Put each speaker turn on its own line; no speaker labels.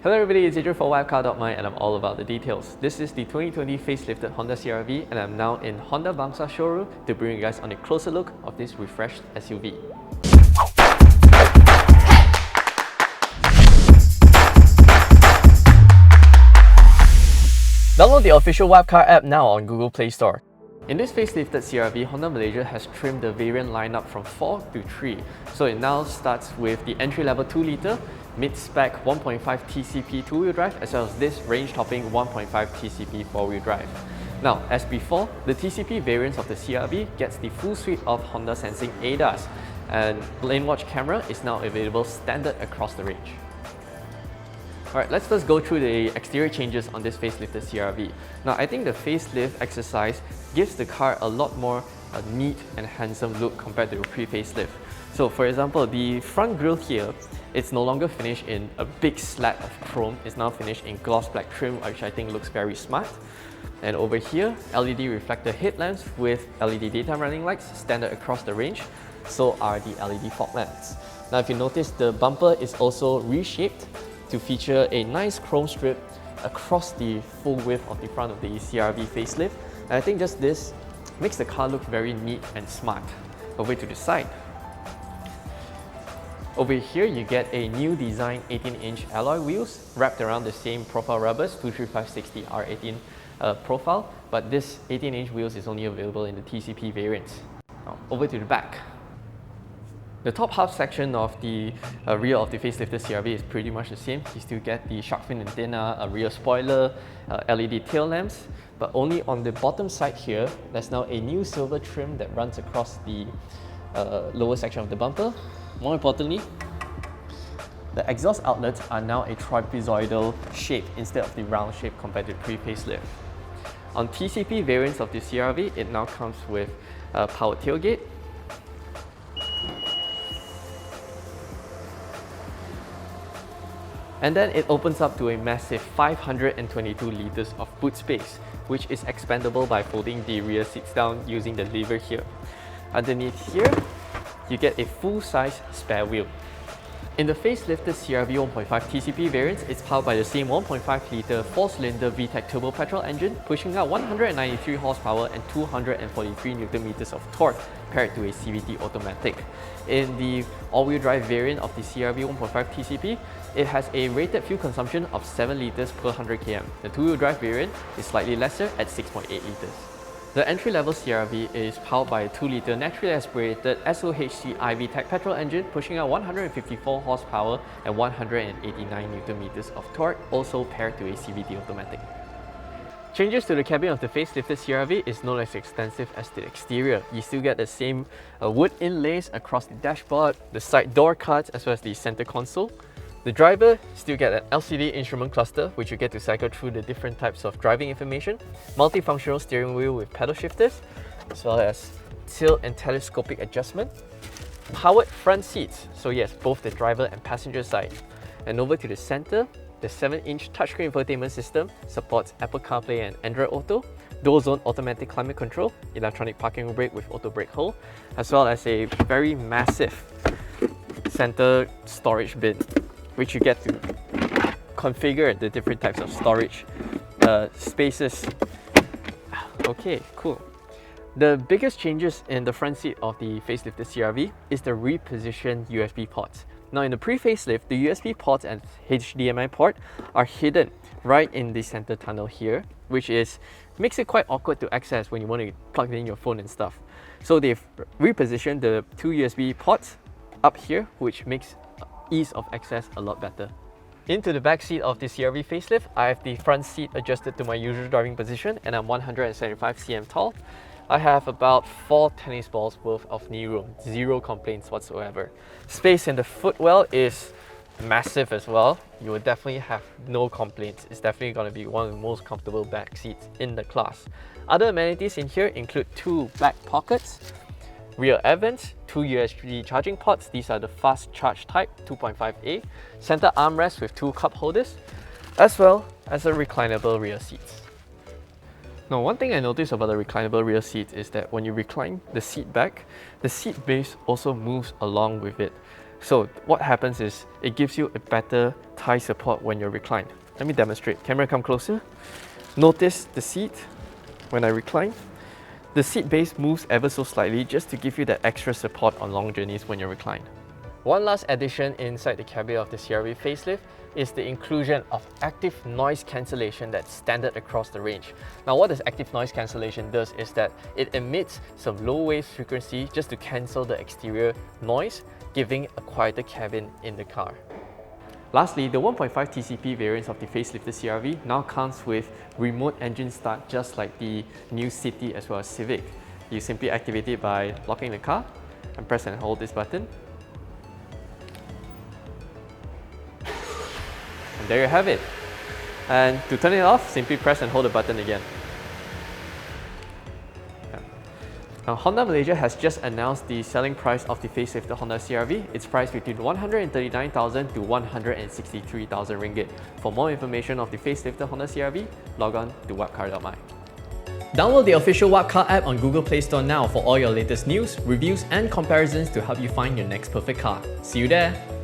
Hello everybody, it's Adrian for WapCar.my and I'm all about the details. This is the 2020 facelifted Honda CR-V and I'm now in Honda Bangsar showroom to bring you guys on a closer look of this refreshed SUV. Download the official WapCar app now on Google Play Store. In this facelifted CR-V, Honda Malaysia has trimmed the variant lineup from 4 to 3. So it now starts with the entry-level 2-litre, mid-spec 1.5 TCP 2-wheel drive, as well as this range-topping 1.5 TCP 4-wheel drive. Now, as before, the TCP variants of the CR-V gets the full suite of Honda Sensing ADAS, and lane watch camera is now available standard across the range. Alright, let's first go through the exterior changes on this facelifted CR-V. Now, I think the facelift exercise gives the car a lot more neat and handsome look compared to the pre-facelift. So, for example, the front grille here, it's no longer finished in a big slat of chrome. It's now finished in gloss black trim, which I think looks very smart. And over here, LED reflector headlamps with LED daytime running lights standard across the range. So are the LED fog lamps. Now, if you notice, the bumper is also reshaped to feature a nice chrome strip across the full width of the front of the CR-V facelift. And I think just this makes the car look very neat and smart. Over to the side. Over here, you get a new design 18-inch alloy wheels wrapped around the same profile rubbers, 235/60 R18 profile, but this 18-inch wheels is only available in the TCP variants. Now, over to the back. The top half section of the rear of the facelifted CR-V is pretty much the same. You still get the shark fin antenna, a rear spoiler, LED tail lamps, but only on the bottom side here, there's now a new silver trim that runs across the lower section of the bumper. More importantly, the exhaust outlets are now a trapezoidal shape instead of the round shape compared to pre-facelift. On TCP variants of the CR-V, it now comes with a powered tailgate, and then it opens up to a massive 522 litres of boot space, which is expandable by folding the rear seats down using the lever here. Underneath here, you get a full-size spare wheel. In the facelifted CR-V 1.5 TCP variants, it's powered by the same 1.5-litre 4-cylinder VTEC turbo petrol engine, pushing out 193 horsepower and 243 Nm of torque paired to a CVT automatic. In the all-wheel drive variant of the CR-V 1.5 TCP, it has a rated fuel consumption of 7 litres per 100 km. The two-wheel drive variant is slightly lesser at 6.8 litres. The entry-level CR-V is powered by a 2-litre naturally aspirated SOHC VTEC petrol engine, pushing out 154 horsepower and 189 Nm of torque, also paired to a CVT automatic. Changes to the cabin of the facelifted CR-V is not as extensive as the exterior. You still get the same wood inlays across the dashboard, the side door cuts, as well as the center console. The driver still get an LCD instrument cluster, which you get to cycle through the different types of driving information, multifunctional steering wheel with pedal shifters, as well as tilt and telescopic adjustment, powered front seats, so yes, both the driver and passenger side. And over to the center, the 7-inch touchscreen infotainment system supports Apple CarPlay and Android Auto, dual-zone automatic climate control, electronic parking brake with auto brake hold, as well as a very massive center storage bin, which you get to configure the different types of storage spaces. Okay, cool. The biggest changes in the front seat of the facelifted CR-V is the repositioned USB ports. Now, in the pre-facelift, the USB ports and HDMI port are hidden right in the center tunnel here, which makes it quite awkward to access when you want to plug in your phone and stuff. So they've repositioned the two USB ports up here, which makes ease of access a lot better. Into the back seat of the CR-V facelift, I have the front seat adjusted to my usual driving position, and I'm 175 cm tall. I have about 4 tennis balls worth of knee room, zero complaints whatsoever. Space in the footwell is massive as well. You will definitely have no complaints. It's definitely going to be one of the most comfortable back seats in the class. Other amenities in here include 2 back pockets, rear air vents, 2 USB charging ports. These are the fast charge type 2.5A, center armrest with 2 cup holders, as well as a reclinable rear seat. Now, one thing I noticed about the reclinable rear seat is that when you recline the seat back, the seat base also moves along with it. So what happens is it gives you a better thigh support when you're reclined. Let me demonstrate. Camera, come closer. Notice the seat when I recline. The seat base moves ever so slightly just to give you that extra support on long journeys when you're reclined. One last addition inside the cabin of the CR-V facelift is the inclusion of active noise cancellation that's standard across the range. Now what this active noise cancellation does is that it emits some low wave frequency just to cancel the exterior noise, giving a quieter cabin in the car. Lastly, the 1.5 TCP variants of the facelifted CR-V now comes with remote engine start, just like the new City as well as Civic. You simply activate it by locking the car and press and hold this button. And there you have it. And to turn it off, simply press and hold the button again. Now, Honda Malaysia has just announced the selling price of the facelifted Honda CR-V. It's priced between 139,000 to 163,000 ringgit. For more information of the facelifted Honda CR-V, log on to WapCar.my. Download the official WapCar app on Google Play Store now for all your latest news, reviews, and comparisons to help you find your next perfect car. See you there!